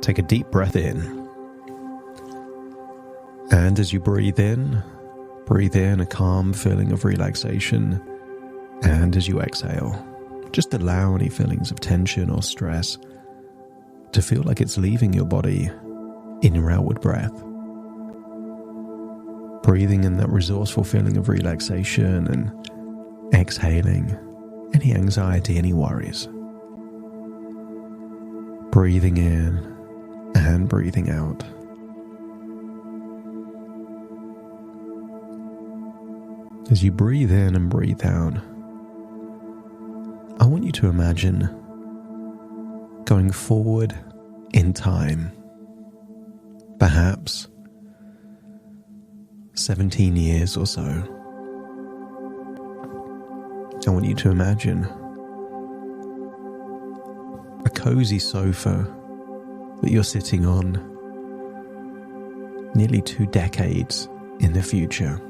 Take a deep breath in. And as you breathe in a calm feeling of relaxation. And as you exhale, just allow any feelings of tension or stress to feel like it's leaving your body in your outward breath. Breathing in that resourceful feeling of relaxation and exhaling any anxiety, any worries. Breathing in and breathing out. As you breathe in and breathe out, I want you to imagine going forward in time, perhaps 17 years or so. I want you to imagine a cozy sofa that you're sitting on nearly 2 decades in the future.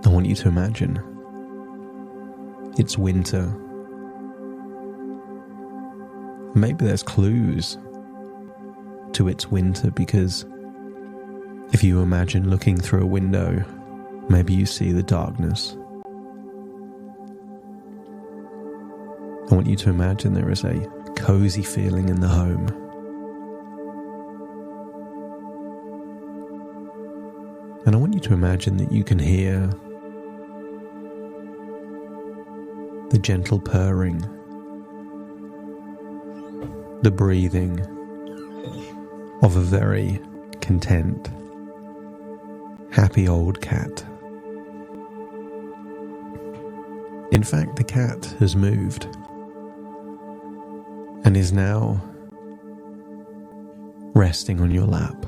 I want you to imagine it's winter. Maybe there's clues to its winter because if you imagine looking through a window, maybe you see the darkness. I want you to imagine there is a cozy feeling in the home. And I want you to imagine that you can hear the gentle purring, the breathing of a very content, happy old cat. In fact, the cat has moved and is now resting on your lap.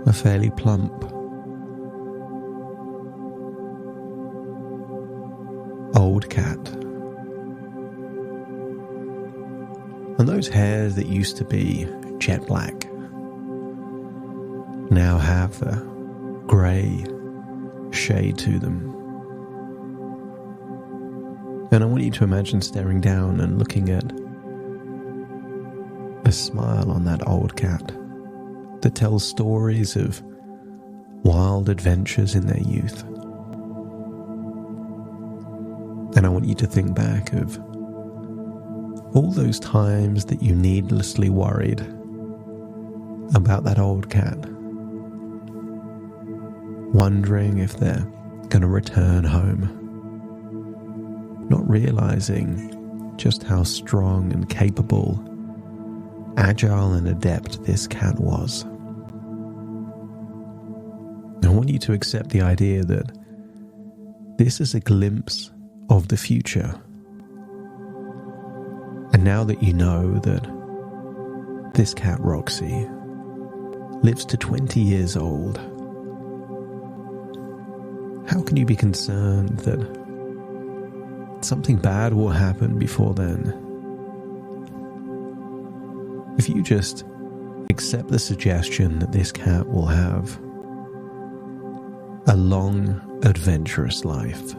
A fairly plump, old cat. And those hairs that used to be jet black now have a grey shade to them. And I want you to imagine staring down and looking at a smile on that old cat that tells stories of wild adventures in their youth. And I want you to think back of all those times that you needlessly worried about that old cat, wondering if they're going to return home, not realizing just how strong and capable, agile and adept this cat was. I want you to accept the idea that this is a glimpse of the future. And now that you know that this cat, Roxy, lives to 20 years old, how can you be concerned that something bad will happen before then? If you just accept the suggestion that this cat will have a long, adventurous life.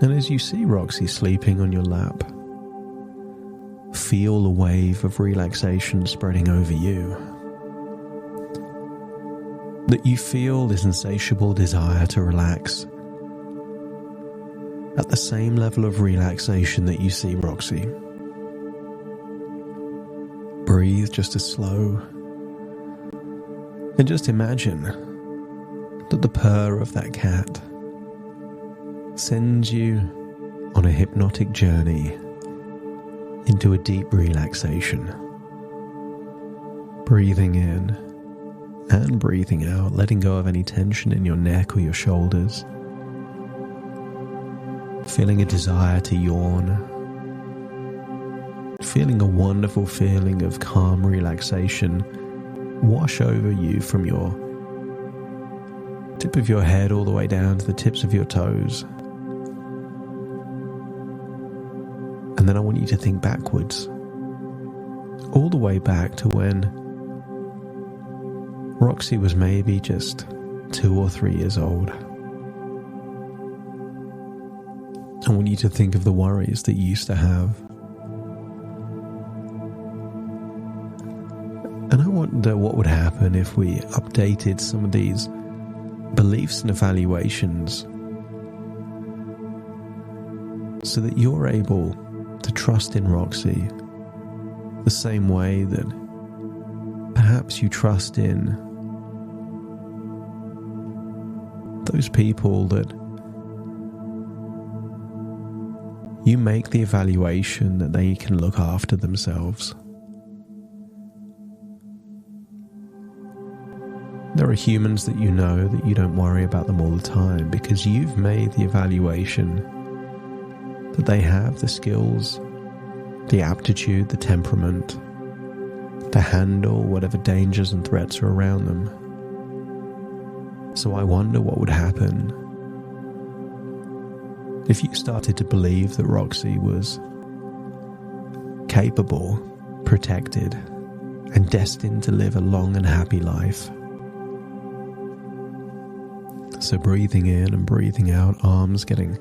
And as you see Roxy sleeping on your lap, feel the wave of relaxation spreading over you. That you feel this insatiable desire to relax at the same level of relaxation that you see Roxy. Breathe just as slow. And just imagine that the purr of that cat sends you on a hypnotic journey into a deep relaxation. Breathing in and breathing out, letting go of any tension in your neck or your shoulders. Feeling a desire to yawn. Feeling a wonderful feeling of calm relaxation wash over you from your tip of your head all the way down to the tips of your toes. And then I want you to think backwards, all the way back to when Roxy was maybe just 2 or 3 years old. I want you to think of the worries that you used to have. And I wonder what would happen if we updated some of these beliefs and evaluations so that you're able to trust in Roxy the same way that perhaps you trust in those people that you make the evaluation that they can look after themselves. There are humans that you know that you don't worry about them all the time because you've made the evaluation that they have the skills, the aptitude, the temperament to handle whatever dangers and threats are around them. So I wonder what would happen if you started to believe that Roxy was capable, protected, and destined to live a long and happy life. So breathing in and breathing out, arms getting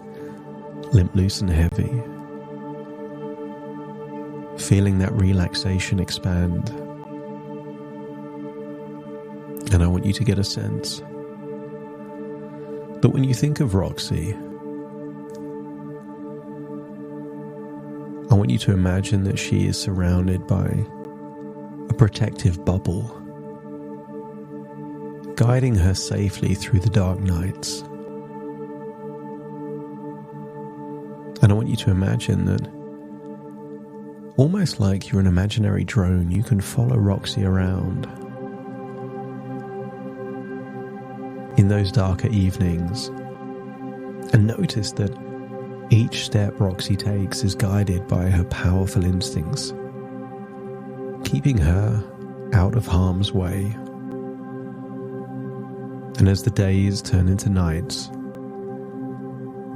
limp, loose and heavy. Feeling that relaxation expand. And I want you to get a sense that when you think of Roxy, I want you to imagine that she is surrounded by a protective bubble, guiding her safely through the dark nights. And I want you to imagine that almost like you're an imaginary drone, you can follow Roxy around in those darker evenings and notice that each step Roxy takes is guided by her powerful instincts, keeping her out of harm's way. And as the days turn into nights,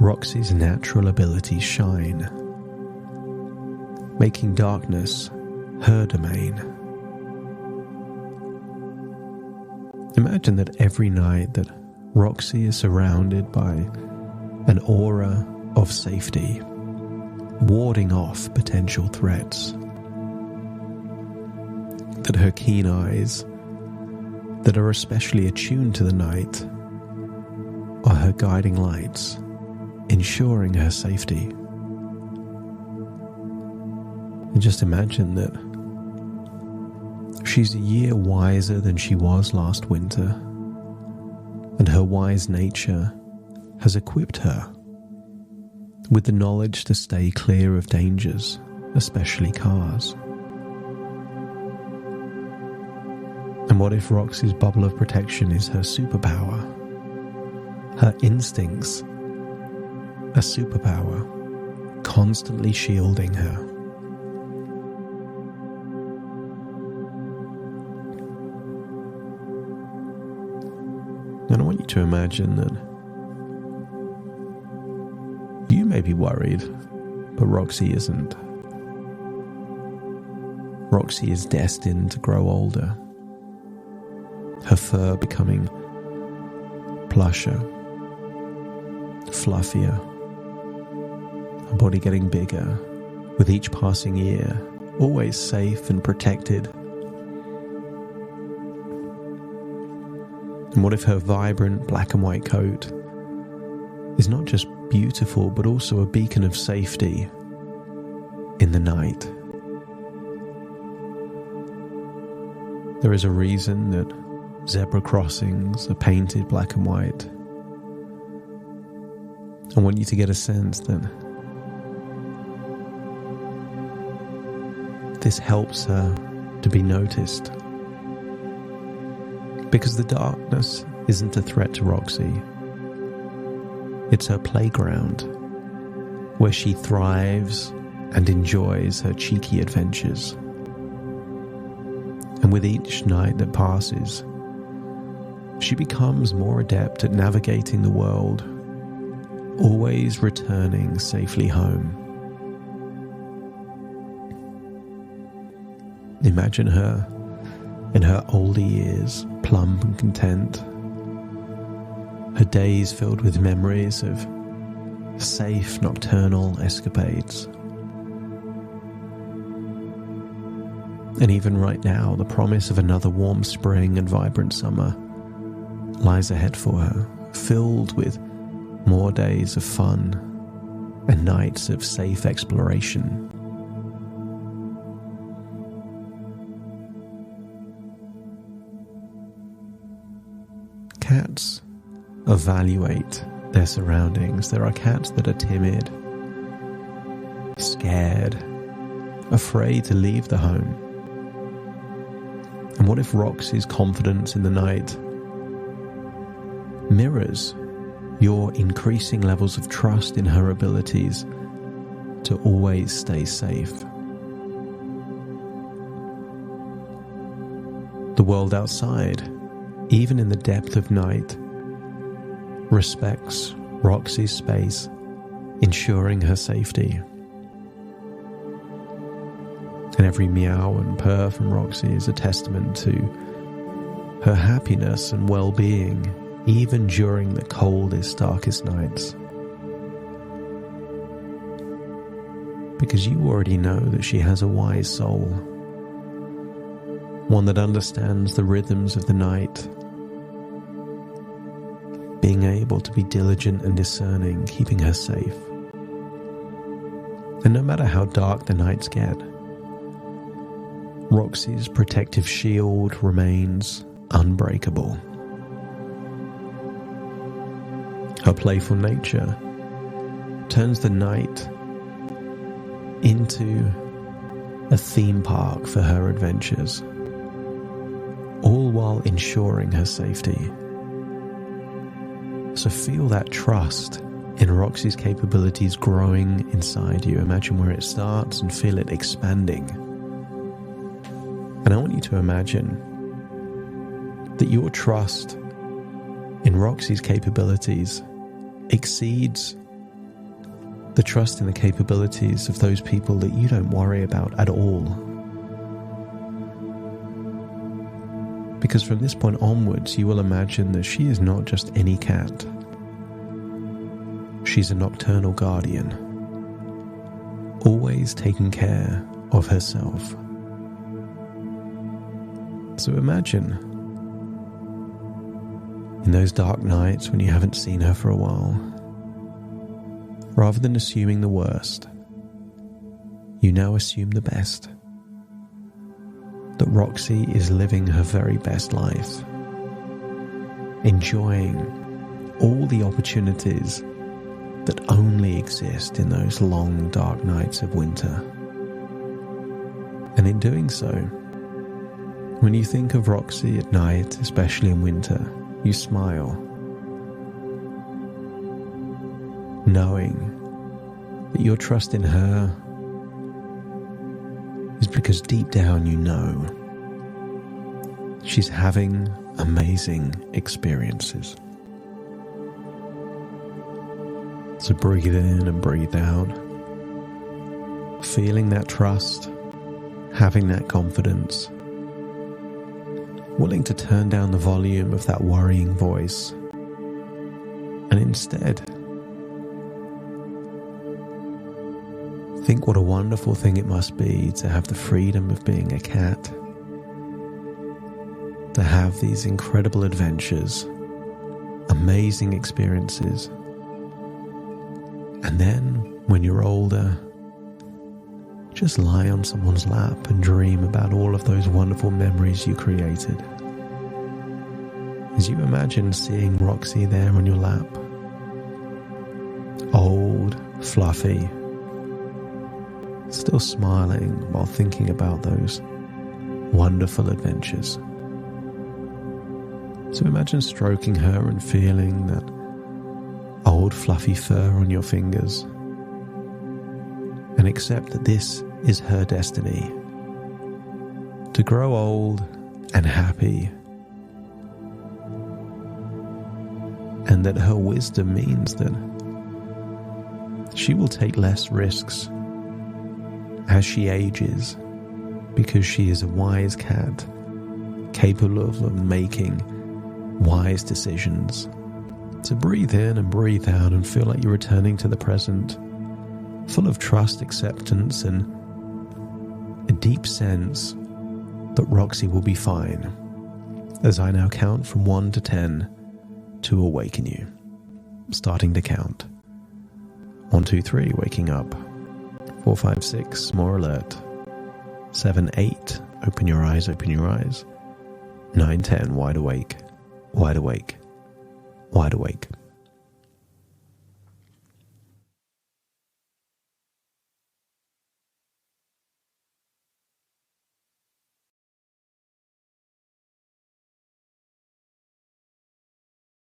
Roxy's natural abilities shine, making darkness her domain. Imagine that every night that Roxy is surrounded by an aura of safety, warding off potential threats. That her keen eyes, that are especially attuned to the night, are her guiding lights, ensuring her safety. And just imagine that she's a year wiser than she was last winter, and her wise nature has equipped her with the knowledge to stay clear of dangers, especially cars. And what if Roxy's bubble of protection is her superpower? Her instincts, a superpower, constantly shielding her. And I want you to imagine that you may be worried, but Roxy isn't. Roxy is destined to grow older, her fur becoming plusher, fluffier, her body getting bigger with each passing year, always safe and protected. And what if her vibrant black and white coat is not just beautiful but also a beacon of safety in the night? There is a reason that zebra crossings are painted black and white. I want you to get a sense that this helps her to be noticed, because the darkness isn't a threat to Roxy. It's her playground, where she thrives and enjoys her cheeky adventures. And with each night that passes, she becomes more adept at navigating the world, always returning safely home. Imagine her in her older years, plump and content, her days filled with memories of safe nocturnal escapades. And even right now, the promise of another warm spring and vibrant summer lies ahead for her, filled with more days of fun and nights of safe exploration. Cats evaluate their surroundings. There are cats that are timid, scared, afraid to leave the home. And what if Roxy's confidence in the night mirrors your increasing levels of trust in her abilities to always stay safe? The world outside, even in the depth of night, respects Roxy's space, ensuring her safety. And every meow and purr from Roxy is a testament to her happiness and well-being, even during the coldest, darkest nights. Because you already know that she has a wise soul, one that understands the rhythms of the night, being able to be diligent and discerning, keeping her safe. And no matter how dark the nights get, Roxy's protective shield remains unbreakable. Her playful nature turns the night into a theme park for her adventures, all while ensuring her safety. So feel that trust in Roxy's capabilities growing inside you. Imagine where it starts and feel it expanding. And I want you to imagine that your trust in Roxy's capabilities exceeds the trust in the capabilities of those people that you don't worry about at all. Because from this point onwards, you will imagine that she is not just any cat. She's a nocturnal guardian, always taking care of herself. So imagine, in those dark nights when you haven't seen her for a while, rather than assuming the worst, you now assume the best. That Roxy is living her very best life, enjoying all the opportunities that only exist in those long, dark nights of winter. And in doing so, when you think of Roxy at night, especially in winter, you smile, knowing that your trust in her is because deep down you know she's having amazing experiences. So breathe in and breathe out, feeling that trust, having that confidence, willing to turn down the volume of that worrying voice, and instead think what a wonderful thing it must be to have the freedom of being a cat, to have these incredible adventures, amazing experiences, and then when you're older, just lie on someone's lap and dream about all of those wonderful memories you created. As you imagine seeing Roxy there on your lap, old, fluffy, still smiling while thinking about those wonderful adventures. So imagine stroking her and feeling that old fluffy fur on your fingers, and accept that this is her destiny, to grow old and happy, and that her wisdom means that she will take less risks as she ages, because she is a wise cat, capable of making wise decisions So breathe in and breathe out and feel like you're returning to the present, full of trust, acceptance, and a deep sense that Roxy will be fine, as I now count from 1 to 10 to awaken you. Starting to count. 1, 2, 3, waking up. 4, 5, 6, more alert. 7, 8, open your eyes, open your eyes. 9, 10, wide awake, wide awake, wide awake.